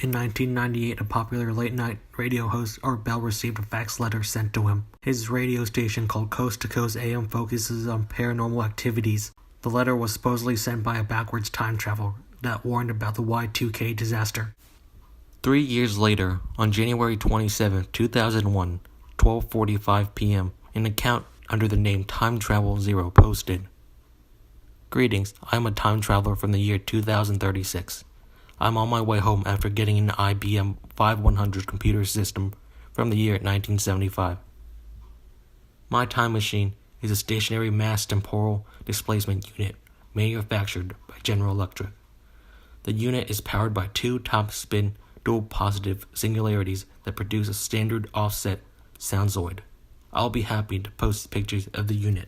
In 1998, a popular late-night radio host, Art Bell, received a fax letter sent to him. His radio station, called Coast to Coast AM, focuses on paranormal activities. The letter was supposedly sent by a backwards time traveler that warned about the Y2K disaster. 3 years later, on January 27, 2001, 12:45 p.m., an account under the name Time Travel Zero posted, "Greetings, I am a time traveler from the year 2036. I'm on my way home after getting an IBM 5100 computer system from the year 1975. My time machine is a stationary mass temporal displacement unit manufactured by General Electric. The unit is powered by two top-spin dual positive singularities that produce a standard offset soundzoid. I'll be happy to post pictures of the unit."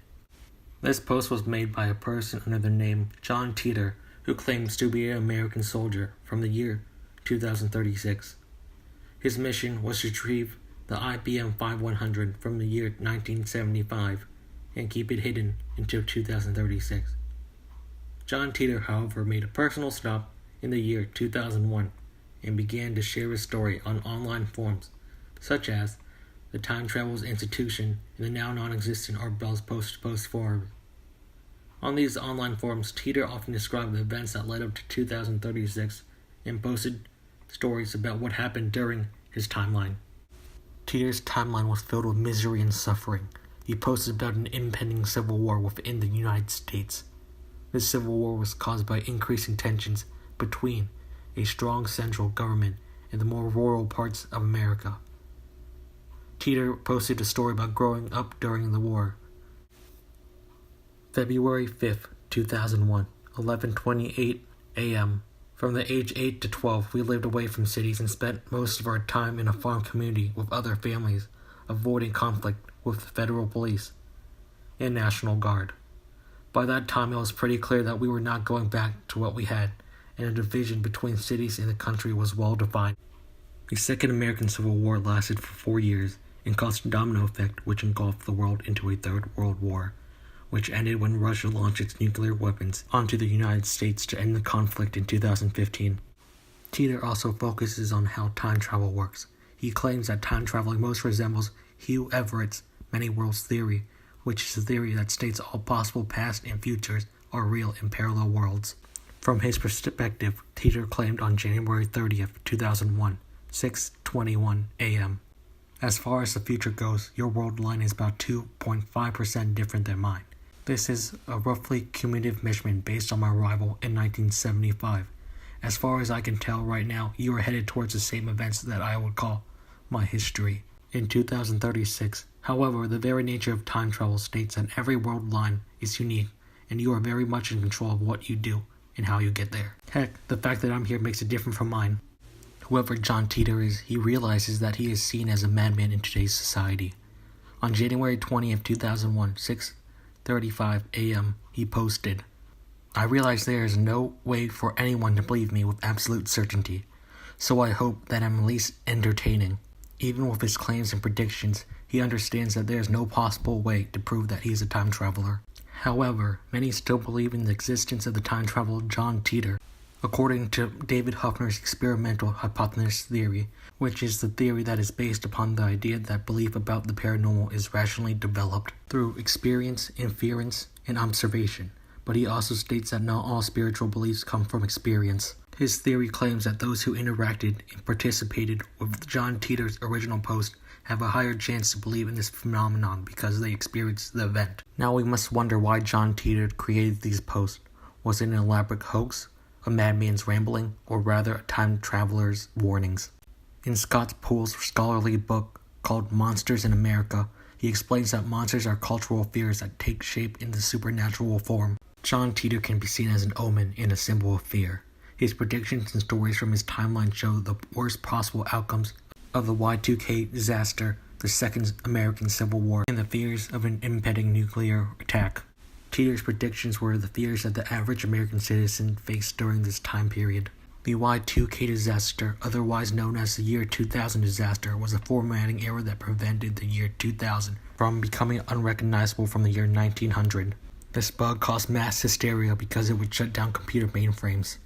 This post was made by a person under the name John Teeter, who claims to be an American soldier from the year 2036. His mission was to retrieve the IBM 5100 from the year 1975 and keep it hidden until 2036. John Teeter, however, made a personal stop in the year 2001 and began to share his story on online forums such as the Time Travelers Institution and the now non-existent Art Bell's Post forums. On these online forums, Teeter often described the events that led up to 2036 and posted stories about what happened during his timeline. Teeter's timeline was filled with misery and suffering. He posted about an impending civil war within the United States. This civil war was caused by increasing tensions between a strong central government and the more rural parts of America. Teeter posted a story about growing up during the war. February 5th, 2001, 11:28 a.m. From the age 8 to 12, we lived away from cities and spent most of our time in a farm community with other families, avoiding conflict with the federal police and National Guard. By that time, it was pretty clear that we were not going back to what we had, and the division between cities and the country was well defined. The Second American Civil War lasted for 4 years and caused a domino effect which engulfed the world into a Third World War, which ended when Russia launched its nuclear weapons onto the United States to end the conflict in 2015. Teeter also focuses on how time travel works. He claims that time traveling most resembles Hugh Everett's many worlds theory, which is a theory that states all possible past and futures are real in parallel worlds. From his perspective, Teeter claimed on January 30th, 2001, 6:21 a.m. "As far as the future goes, your world line is about 2.5% different than mine. This is a roughly cumulative measurement based on my arrival in 1975. As far as I can tell right now, you are headed towards the same events that I would call my history in 2036. However, the very nature of time travel states that every world line is unique, and you are very much in control of what you do and how you get there. Heck, the fact that I'm here makes it different from mine." Whoever John Teeter is, he realizes that he is seen as a madman in today's society. On January 20th, 2001, 6:35 a.m., he posted, "I realize there is no way for anyone to believe me with absolute certainty, so I hope that I'm at least entertaining." Even with his claims and predictions, he understands that there is no possible way to prove that he is a time traveler. However, many still believe in the existence of the time traveler John Teeter. According to David Huffner's experimental hypothesis theory, which is the theory that is based upon the idea that belief about the paranormal is rationally developed through experience, inference, and observation, but he also states that not all spiritual beliefs come from experience. His theory claims that those who interacted and participated with John Teeter's original post have a higher chance to believe in this phenomenon because they experienced the event. Now we must wonder why John Teeter created these posts. Was it an elaborate hoax, a madman's rambling, or rather a time traveler's warnings? In Scott Poole's scholarly book called Monsters in America, he explains that monsters are cultural fears that take shape in the supernatural form. John Teeter can be seen as an omen and a symbol of fear. His predictions and stories from his timeline show the worst possible outcomes of the Y2K disaster, the Second American Civil War, and the fears of an impending nuclear attack. Teeter's predictions were the fears that the average American citizen faced during this time period. The Y2K disaster, otherwise known as the year 2000 disaster, was a formatting error that prevented the year 2000 from becoming unrecognizable from the year 1900. This bug caused mass hysteria because it would shut down computer mainframes.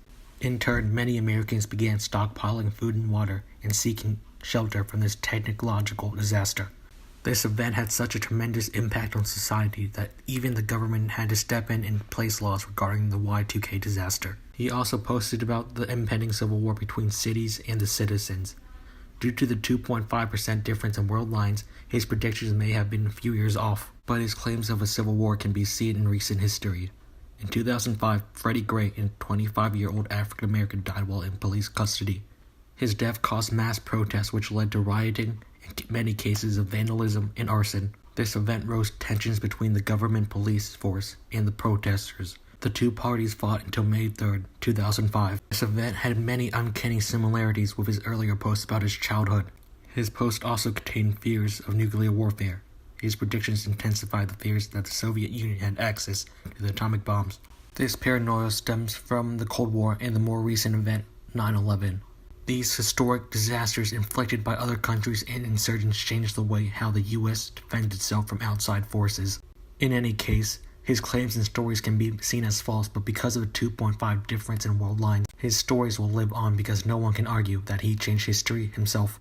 In turn, many Americans began stockpiling food and water and seeking shelter from this technological disaster. This event had such a tremendous impact on society that even the government had to step in and place laws regarding the Y2K disaster. He also posted about the impending civil war between cities and the citizens. Due to the 2.5% difference in world lines, his predictions may have been a few years off, but his claims of a civil war can be seen in recent history. In 2005, Freddie Gray, a 25-year-old African American, died while in police custody. His death caused mass protests which led to rioting and many cases of vandalism and arson. This event rose tensions between the government police force and the protesters. The two parties fought until May 3, 2005. This event had many uncanny similarities with his earlier posts about his childhood. His post also contained fears of nuclear warfare. His predictions intensified the fears that the Soviet Union had access to the atomic bombs. This paranoia stems from the Cold War and the more recent event, 9/11. These historic disasters inflicted by other countries and insurgents changed the way how the U.S. defends itself from outside forces. In any case, his claims and stories can be seen as false, but because of the 2.5 difference in world lines, his stories will live on because no one can argue that he changed history himself.